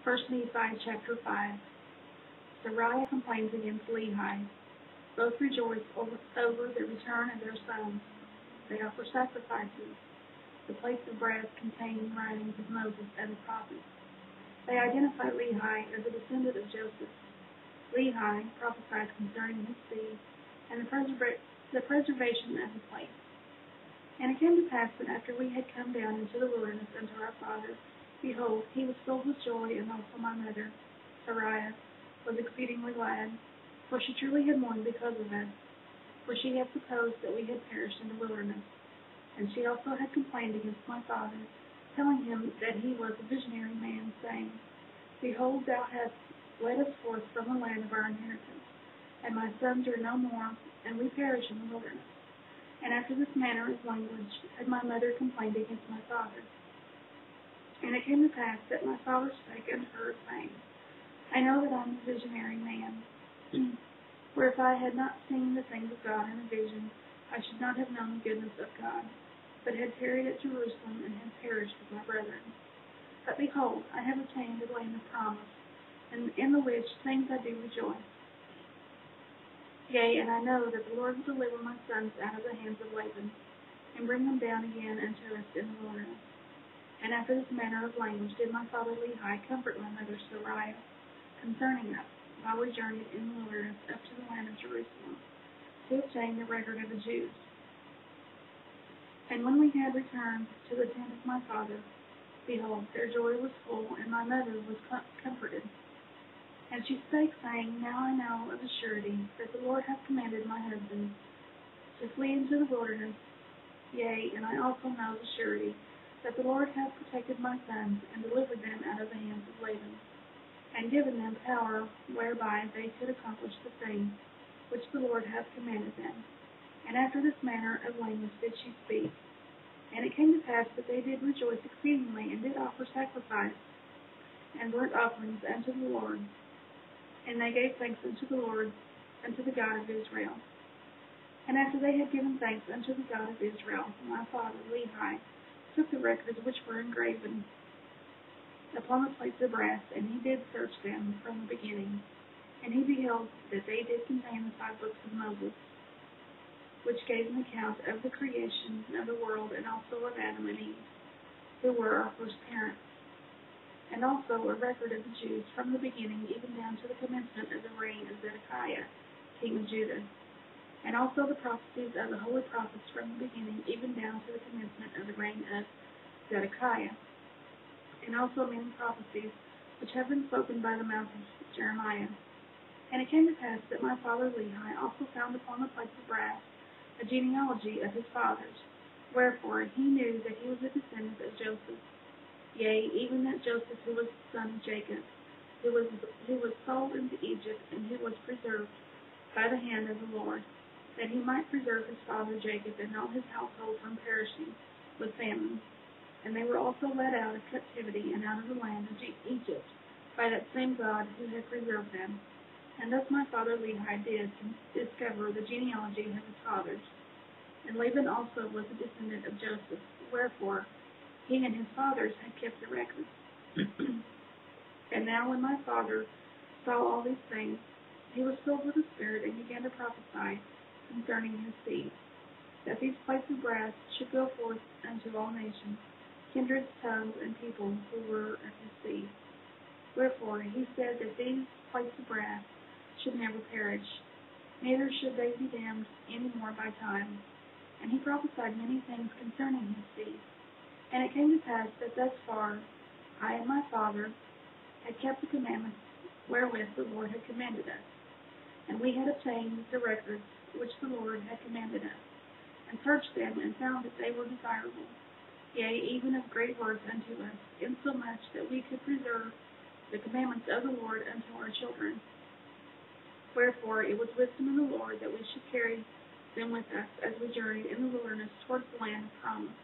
1 Nephi chapter 5. Sariah complains against Lehi. Both rejoice over the return of their sons. They offer sacrifices, the plates of brass containing writings of Moses and the prophets. They identify Lehi as a descendant of Joseph. Lehi prophesies concerning his seed and the preservation of the place. And it came to pass that after we had come down into the wilderness unto our father, behold, he was filled with joy, and also my mother, Sariah, was exceedingly glad, for she truly had mourned because of us, for she had supposed that we had perished in the wilderness. And she also had complained against my father, telling him that he was a visionary man, saying, Behold, thou hast led us forth from the land of our inheritance, and my sons are no more, and we perish in the wilderness. And after this manner of language had my mother complained against my father. And it came to pass that my father spake unto her, saying, I know that I am a visionary man, for if I had not seen the things of God in a vision, I should not have known the goodness of God, but had tarried at Jerusalem, and had perished with my brethren. But behold, I have obtained the land of promise, and in the which things I do rejoice. Yea, and I know that the Lord will deliver my sons out of the hands of Laban, and bring them down again unto us in the wilderness. And after this manner of language did my father Lehi comfort my mother Sariah concerning us, while we journeyed in the wilderness up to the land of Jerusalem, to obtain the record of the Jews. And when we had returned to the tent of my father, behold, their joy was full, and my mother was comforted. And she spake, saying, Now I know of a surety that the Lord hath commanded my husband to flee into the wilderness. Yea, and I also know of a surety that the Lord hath protected my sons, and delivered them out of the hands of Laban, and given them power whereby they could accomplish the thing which the Lord hath commanded them. And after this manner of language did she speak. And it came to pass that they did rejoice exceedingly, and did offer sacrifice and burnt offerings unto the Lord. And they gave thanks unto the Lord, unto the God of Israel. And after they had given thanks unto the God of Israel, my father Lehi took the records which were engraven upon the plates of brass, and he did search them from the beginning. And he beheld that they did contain the 5 books of Moses, which gave an account of the creation of the world, and also of Adam and Eve, who were our first parents, and also a record of the Jews from the beginning even down to the commencement of the reign of Zedekiah, king of Judah, and also the prophecies of the holy prophets from the beginning even down to the commencement of the reign of Zedekiah, and also many prophecies which have been spoken by the mouth of Jeremiah. And it came to pass that my father Lehi also found upon the plates of brass a genealogy of his fathers, wherefore he knew that he was a descendant of Joseph. Yea, even that Joseph, who was the son of Jacob, who was sold into Egypt, and who was preserved by the hand of the Lord, that he might preserve his father Jacob and all his household from perishing with famine. And they were also led out of captivity and out of the land of Egypt by that same God who had preserved them. And thus my father Lehi did discover the genealogy of his fathers. And Laban also was a descendant of Joseph, wherefore he and his fathers had kept the records. And now when my father saw all these things, he was filled with the Spirit, and began to prophesy concerning his seed, that these plates of brass should go forth unto all nations, kindreds, tongues, and people who were of his seed. Wherefore he said that these plates of brass should never perish, neither should they be damned any more by time. And he prophesied many things concerning his seed. And it came to pass that thus far I and my father had kept the commandments wherewith the Lord had commanded us, and we had obtained the records which the Lord had commanded us, and searched them, and found that they were desirable, yea, even of great worth unto us, insomuch that we could preserve the commandments of the Lord unto our children. Wherefore it was wisdom in the Lord that we should carry them with us as we journeyed in the wilderness towards the land of promise.